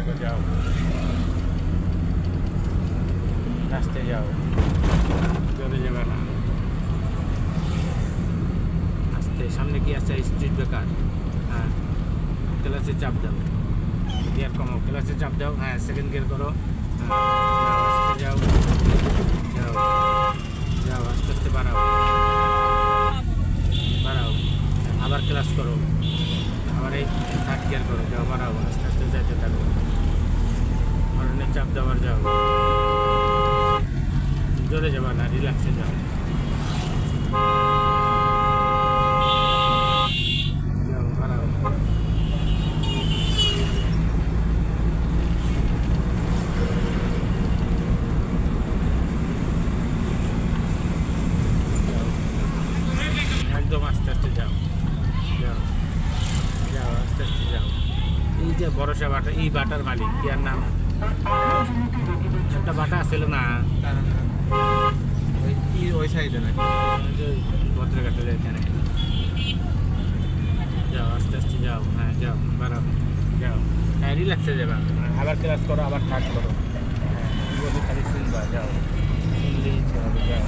দেখো যাও, রাস্তায় যাও, চলে যাবে না। আস্তে, সামনে কি আছে? স্ট্রিট বেকার। হ্যাঁ, ক্লাসে চাপ দাও, গিয়ার কমাও, ক্লাসে চাপ দাও। হ্যাঁ, সেকেন্ড গিয়ার করো। হ্যাঁ, আস্তে যাও, যাও যাও, আস্তে আস্তে বাড়াও, বাড়াও। আবার ক্লাস করো, আবার এই থার্ড গিয়ার করো, যাও বাড়াও, আস্তে আস্তে যাইতে থাকো। হর্নে চাপ দেওয়ার যাও, জোরে যাবা না, রিল্যাক্সে যাও। যাও বাড়াও, একদম আস্তে আস্তে যাও, যাও যাও, আস্তে আস্তে যাও। এই যে ভরসা বাটা, এই বাটার মালিক কি আর নাম? একটা বাটা ছিল না ওই সাইডে নাকি? ভদ্রঘাটের এখানে। যাও আস্তে আস্তে যাও। হ্যাঁ যাও, বাড়াও, যাও। হ্যাঁ, রিল্যাক্সে যাবা, আবার ক্লাস করো, আবার থার্ড করো। হ্যাঁ, এগুলো খালি শুনবা, যাও, শুনলেই হবে, যাও।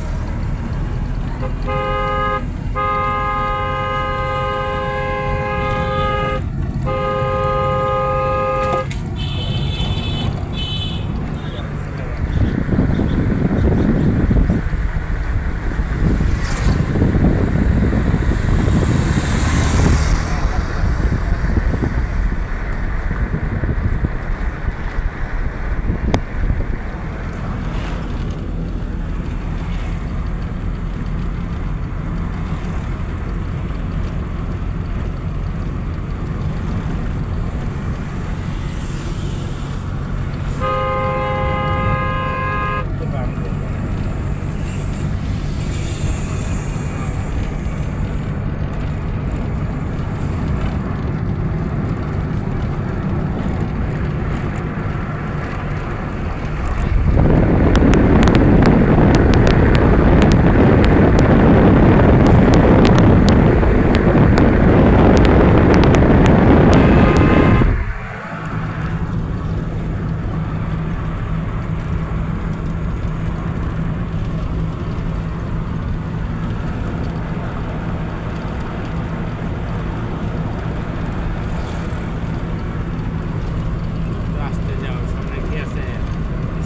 আস্তে যাও, সামনে কি আছে?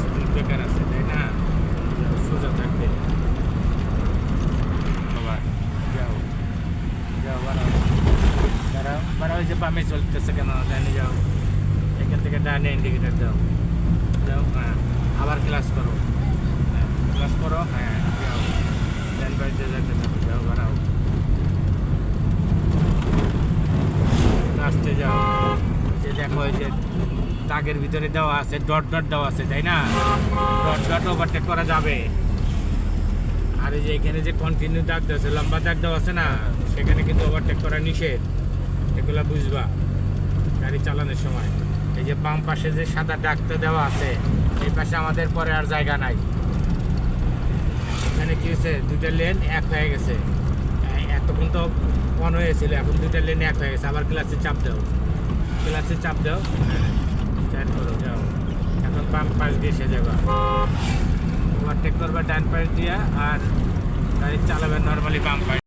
স্পিড ব্রেকার আছে, তাই না? সোজা থাকবে। আবার যাও, যাও, বাড়াও, বাড়াও, বাড়াও। ওই যে বামে চলতেছে কেন? ডানে যাও, এখান থেকে ডানে ইন্ডিকেটার দাও, যাও। হ্যাঁ, আবার ক্লাস করো। হ্যাঁ, ক্লাস করো। হ্যাঁ, যাও, ডান বাড়িতে যেতে থাকো, যাও, বাড়াও, আস্তে যাও। যে দেখো, এই যে দাগের ভিতরে দেওয়া আছে, ডট ডট দেওয়া আছে, তাই না? ডট ডট ওভারটেক করা যাবে। আর এই যে এখানে যে কন্টিনিউ দাগ দেওয়া আছে, লম্বা দাগ দেওয়া আছে না, সেখানে কিন্তু ওভারটেক করা নিষেধ। এগুলো বুঝবা গাড়ি চালানোর সময়। এই যে বাম পাশে যে সাদা দাগটা দেওয়া আছে, এই পাশে আমাদের পরে আর জায়গা নাই। এখানে কি হয়েছে? দুইটা লেন এক হয়ে গেছে। এতক্ষণ তো অন হয়েছিল, এখন দুইটা লেন এক হয়ে গেছে। আবার ক্লাসে চাপ দাও, ক্লাসে চাপ দাও, চার করো, যাও। এখন বাম পাশ দিয়ে এসে যাবা, ওভারটেক করবা ডান পাশ দিয়া, আর গাড়ি চালাবে নর্মালি বাম পাশ।